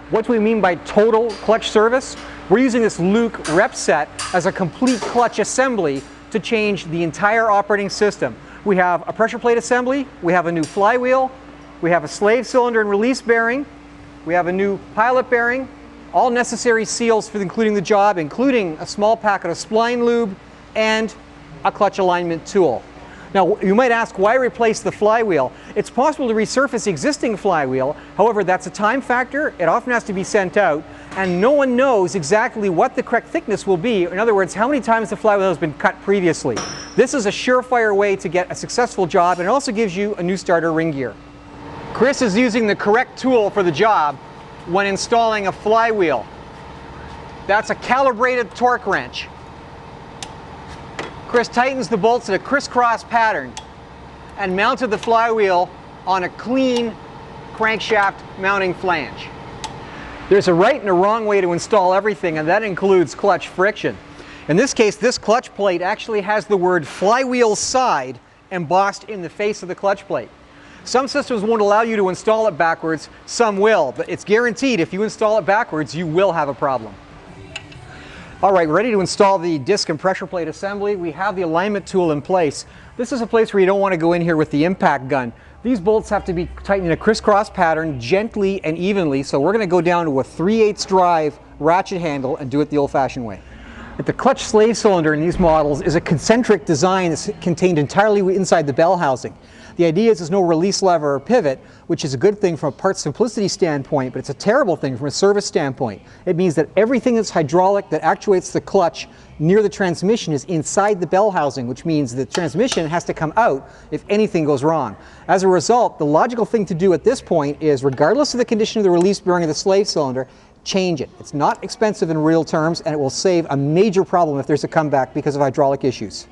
What do we mean by total clutch service? We're using this Luke rep set as a complete clutch assembly to change the entire operating system. We have a pressure plate assembly, we have a new flywheel, we have a slave cylinder and release bearing, we have a new pilot bearing, all necessary seals for including the job, including a small packet of spline lube and a clutch alignment tool. Now, you might ask, why replace the flywheel? It's possible to resurface the existing flywheel. However, that's a time factor. It often has to be sent out, and no one knows exactly what the correct thickness will be. In other words, how many times the flywheel has been cut previously. This is a surefire way to get a successful job, and it also gives you a new starter ring gear. Chris is using the correct tool for the job when installing a flywheel. That's a calibrated torque wrench. Chris tightens the bolts in a crisscross pattern and mounted the flywheel on a clean crankshaft mounting flange. There's a right and a wrong way to install everything, and that includes clutch friction. In this case, this clutch plate actually has the word flywheel side embossed in the face of the clutch plate. Some systems won't allow you to install it backwards, some will, but it's guaranteed if you install it backwards, you will have a problem. All right, ready to install the disc and pressure plate assembly. We have the alignment tool in place. This is a place where you don't want to go in here with the impact gun. These bolts have to be tightened in a crisscross pattern, gently and evenly, so we're going to go down to a 3/8 drive ratchet handle and do it the old-fashioned way. The clutch slave cylinder in these models is a concentric design that's contained entirely inside the bell housing. The idea is there's no release lever or pivot, which is a good thing from a part simplicity standpoint, but it's a terrible thing from a service standpoint. It means that everything that's hydraulic that actuates the clutch near the transmission is inside the bell housing, which means the transmission has to come out if anything goes wrong. As a result, the logical thing to do at this point is, regardless of the condition of the release bearing of the slave cylinder, change it. It's not expensive in real terms, and it will save a major problem if there's a comeback because of hydraulic issues.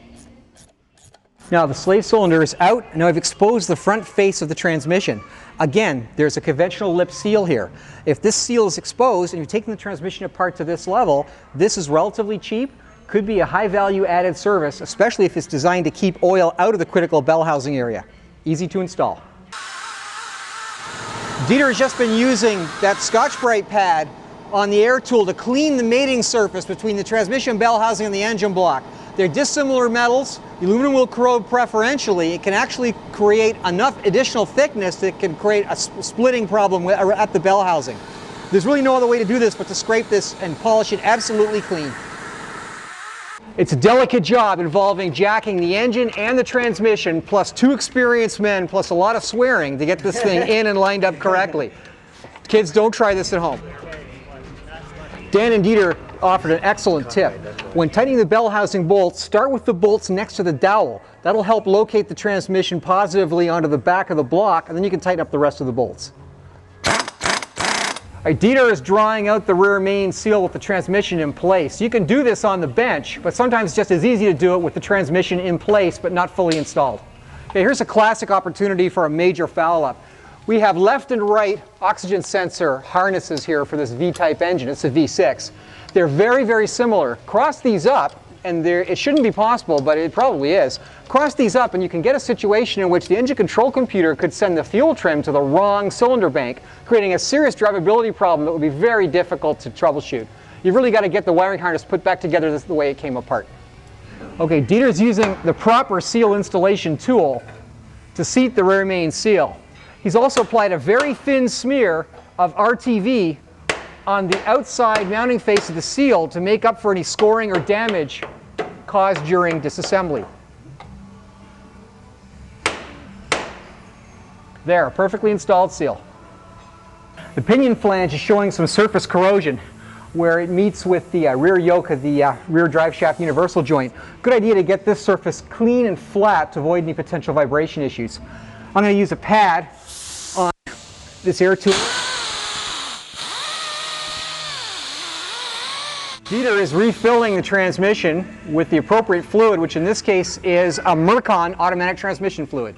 Now the slave cylinder is out. Now I've exposed the front face of the transmission. Again, there's a conventional lip seal here. If this seal is exposed and you're taking the transmission apart to this level, this is relatively cheap, could be a high value added service, especially if it's designed to keep oil out of the critical bell housing area. Easy to install. Dieter has just been using that Scotch-Brite pad on the air tool to clean the mating surface between the transmission bell housing and the engine block. They're dissimilar metals. The aluminum will corrode preferentially. It can actually create enough additional thickness that can create a splitting problem at the bell housing. There's really no other way to do this but to scrape this and polish it absolutely clean. It's a delicate job involving jacking the engine and the transmission, plus 2 experienced men, plus a lot of swearing to get this thing in and lined up correctly. Kids, don't try this at home. Dan and Dieter offered an excellent tip. When tightening the bell housing bolts, start with the bolts next to the dowel. That'll help locate the transmission positively onto the back of the block, and then you can tighten up the rest of the bolts. Dieter is drawing out the rear main seal with the transmission in place. You can do this on the bench, but sometimes it's just as easy to do it with the transmission in place but not fully installed. Okay, here's a classic opportunity for a major foul-up. We have left and right oxygen sensor harnesses here for this V-type engine. It's a V6. They're very, very similar. Cross these up, and it shouldn't be possible, but it probably is. Cross these up and you can get a situation in which the engine control computer could send the fuel trim to the wrong cylinder bank, creating a serious drivability problem that would be very difficult to troubleshoot. You've really got to get the wiring harness put back together the way it came apart. Okay, Dieter's using the proper seal installation tool to seat the rear main seal. He's also applied a very thin smear of RTV on the outside mounting face of the seal to make up for any scoring or damage caused during disassembly. There, a perfectly installed seal. The pinion flange is showing some surface corrosion where it meets with the rear yoke of the rear drive shaft universal joint. Good idea to get this surface clean and flat to avoid any potential vibration issues. I'm going to use a pad on this air tool. Dieter is refilling the transmission with the appropriate fluid, which in this case is a Mercon automatic transmission fluid.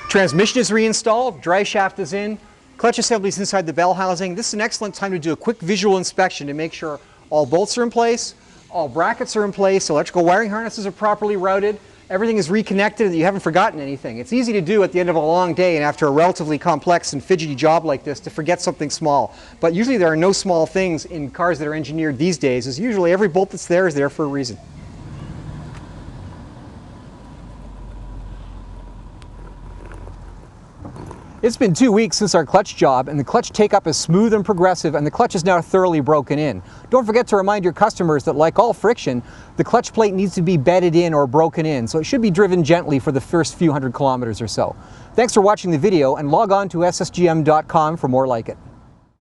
Transmission is reinstalled, drive shaft is in, clutch assembly is inside the bell housing. This is an excellent time to do a quick visual inspection to make sure all bolts are in place, all brackets are in place, electrical wiring harnesses are properly routed, everything is reconnected and you haven't forgotten anything. It's easy to do at the end of a long day and after a relatively complex and fidgety job like this to forget something small. But usually there are no small things in cars that are engineered these days, as usually every bolt that's there is there for a reason. It's been 2 weeks since our clutch job, and the clutch take-up is smooth and progressive, and the clutch is now thoroughly broken in. Don't forget to remind your customers that, like all friction, the clutch plate needs to be bedded in or broken in, so it should be driven gently for the first few hundred kilometers or so. Thanks for watching the video, and log on to ssgm.com for more like it.